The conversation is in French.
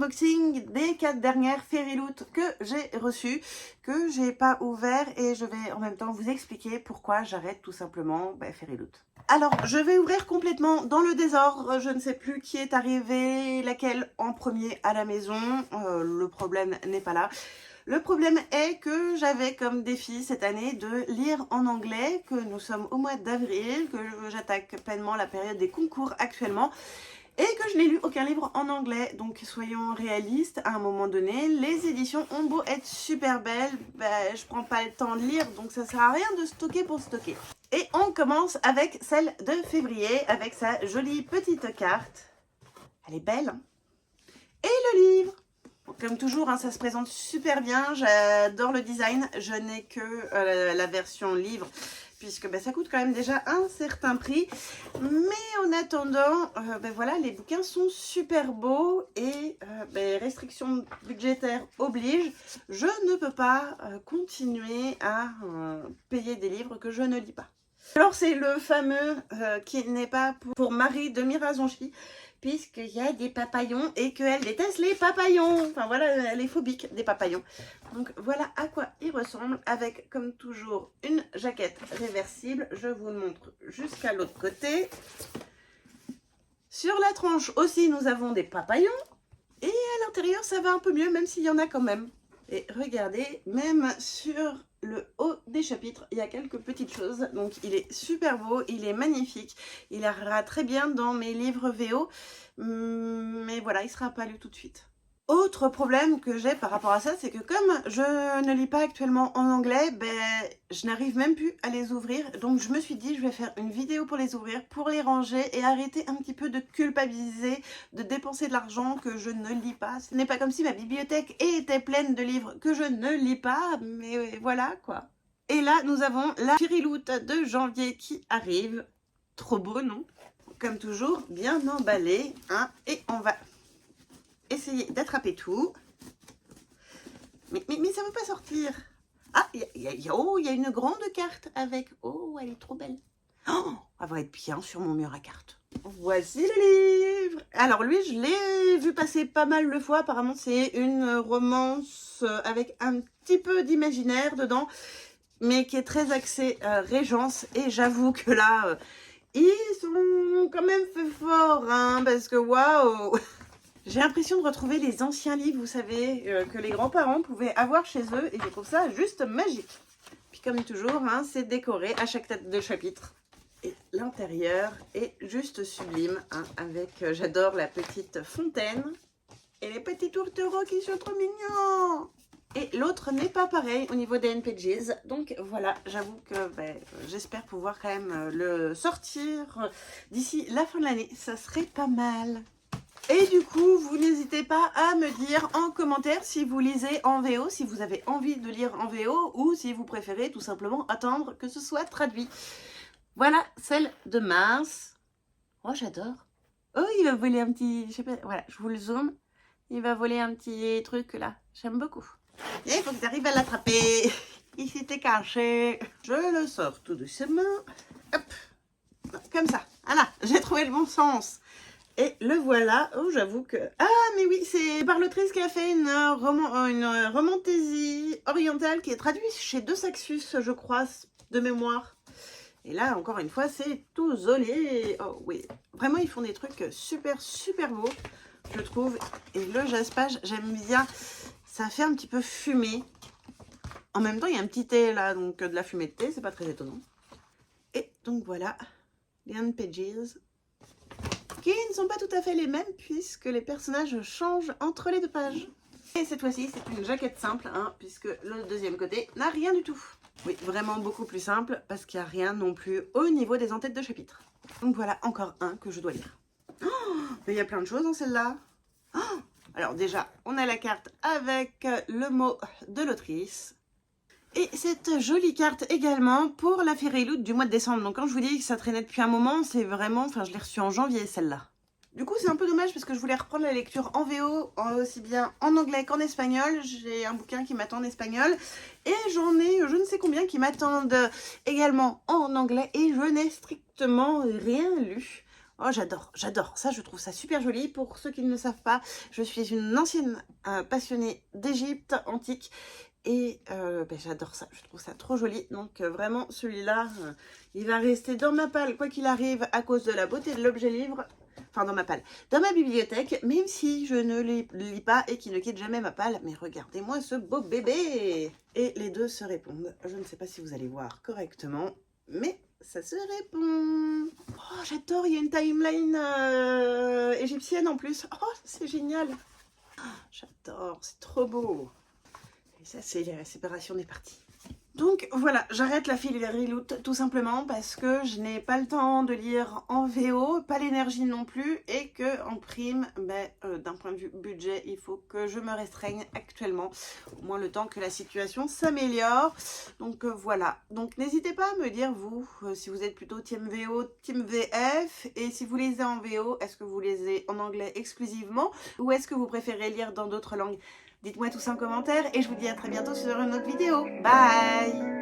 l'unboxing des 4 dernières Fairyloot que j'ai reçues, que j'ai pas ouvert, et je vais en même temps vous expliquer pourquoi j'arrête tout simplement Fairyloot. Alors, je vais ouvrir complètement dans le désordre, je ne sais plus qui est arrivé, laquelle en premier à la maison, le problème n'est pas là. Le problème est que j'avais comme défi cette année de lire en anglais, que nous sommes au mois d'avril, que j'attaque pleinement la période des concours actuellement, et que je n'ai lu aucun livre en anglais. Donc soyons réalistes, à un moment donné, les éditions ont beau être super belles, je prends pas le temps de lire, donc ça sert à rien de stocker pour stocker. Et on commence avec celle de février, avec sa jolie petite carte. Elle est belle, hein. Et le livre. Comme toujours, hein, ça se présente super bien, j'adore le design, je n'ai que la version livre, puisque ça coûte quand même déjà un certain prix. Mais en attendant, voilà, les bouquins sont super beaux et restrictions budgétaires obligent, je ne peux pas continuer à payer des livres que je ne lis pas. Alors c'est le fameux qui n'est pas pour Marie de Mirazonchi, puisqu'il y a des papillons et qu'elle déteste les papillons. Enfin voilà, elle est phobique des papillons. Donc voilà à quoi il ressemble, avec comme toujours une jaquette réversible. Je vous le montre jusqu'à l'autre côté. Sur la tranche aussi, nous avons des papillons. Et à l'intérieur, ça va un peu mieux, même s'il y en a quand même. Et regardez, même sur le haut des chapitres, il y a quelques petites choses. Donc il est super beau, il est magnifique. Il ira très bien dans mes livres VO. Mais voilà, il ne sera pas lu tout de suite. Autre problème que j'ai par rapport à ça, c'est que comme je ne lis pas actuellement en anglais, je n'arrive même plus à les ouvrir. Donc je me suis dit, je vais faire une vidéo pour les ouvrir, pour les ranger et arrêter un petit peu de culpabiliser, de dépenser de l'argent que je ne lis pas. Ce n'est pas comme si ma bibliothèque était pleine de livres que je ne lis pas, mais voilà quoi. Et là, nous avons la Fairyloot de janvier qui arrive. Trop beau, non? Comme toujours, bien emballé, hein, et on va essayer d'attraper tout. Mais ça ne veut pas sortir. Ah, il y a une grande carte avec. Oh, elle est trop belle. Oh, elle va être bien sur mon mur à cartes. Voici le livre. Alors lui, je l'ai vu passer pas mal de fois. Apparemment, c'est une romance avec un petit peu d'imaginaire dedans, mais qui est très axée Régence. Et j'avoue que là, ils sont quand même fait fort, hein, parce que waouh. J'ai l'impression de retrouver les anciens livres, vous savez, que les grands-parents pouvaient avoir chez eux, et je trouve ça juste magique. Puis comme toujours, hein, c'est décoré à chaque tête de chapitre. Et l'intérieur est juste sublime, hein, avec, j'adore la petite fontaine et les petits tourtereaux qui sont trop mignons. Et l'autre n'est pas pareil au niveau des NPGs. Donc voilà, j'avoue que j'espère pouvoir quand même le sortir d'ici la fin de l'année. Ça serait pas mal. Et du coup, vous n'hésitez pas à me dire en commentaire si vous lisez en VO, si vous avez envie de lire en VO ou si vous préférez tout simplement attendre que ce soit traduit. Voilà, celle de mars. Oh, j'adore. Oh, il va voler un petit... Je sais pas, voilà, je vous le zoome. Il va voler un petit truc là. J'aime beaucoup. Et il faut que tu arrives à l'attraper. Il s'était caché. Je le sors tout doucement. Hop. Comme ça. Voilà, j'ai trouvé le bon sens. Et le voilà. Oh, j'avoue que... Ah, mais oui, c'est Barlotrice qui a fait une romantaisie orientale qui est traduite chez De Saxus, je crois, de mémoire. Et là, encore une fois, c'est tout zolé. Oh oui, vraiment, ils font des trucs super, super beaux, je trouve. Et le jaspage, j'aime bien. Ça fait un petit peu fumé. En même temps, il y a un petit thé là, donc de la fumée de thé, c'est pas très étonnant. Et donc voilà, les pages qui ne sont pas tout à fait les mêmes puisque les personnages changent entre les deux pages. Et cette fois-ci, c'est une jaquette simple, hein, puisque le deuxième côté n'a rien du tout. Oui, vraiment beaucoup plus simple parce qu'il n'y a rien non plus au niveau des en-têtes de chapitre. Donc voilà, encore un que je dois lire. Oh, mais il y a plein de choses dans celle-là. Oh, alors déjà, on a la carte avec le mot de l'autrice. Et cette jolie carte également pour la Fairyloot du mois de décembre. Donc quand je vous dis que ça traînait depuis un moment, c'est vraiment... Enfin, je l'ai reçue en janvier, celle-là. Du coup, c'est un peu dommage parce que je voulais reprendre la lecture en VO, aussi bien en anglais qu'en espagnol. J'ai un bouquin qui m'attend en espagnol. Et j'en ai je ne sais combien qui m'attendent également en anglais. Et je n'ai strictement rien lu. Oh, j'adore. Ça, je trouve ça super joli. Pour ceux qui ne le savent pas, je suis une ancienne passionnée d'Égypte antique. Et ben, j'adore ça, je trouve ça trop joli. Donc vraiment, celui-là, il va rester dans ma palle, quoi qu'il arrive, à cause de la beauté de l'objet livre. Enfin, dans ma palle, dans ma bibliothèque, même si je ne les lis pas et qu'il ne quitte jamais ma palle. Mais regardez-moi ce beau bébé! Et les deux se répondent. Je ne sais pas si vous allez voir correctement, mais ça se répond. Oh, j'adore, il y a une timeline égyptienne en plus. Oh, c'est génial. Oh, j'adore, c'est trop beau. Et ça, c'est la séparation des parties. Donc voilà, j'arrête la filerie loot tout simplement parce que je n'ai pas le temps de lire en VO, pas l'énergie non plus, et que en prime, ben, d'un point de vue budget, il faut que je me restreigne actuellement, au moins le temps que la situation s'améliore. Donc voilà, donc n'hésitez pas à me dire vous, si vous êtes plutôt team VO, team VF, et si vous lisez en VO, est-ce que vous lisez en anglais exclusivement, ou est-ce que vous préférez lire dans d'autres langues? Dites-moi tout ça en commentaire et je vous dis à très bientôt sur une autre vidéo. Bye!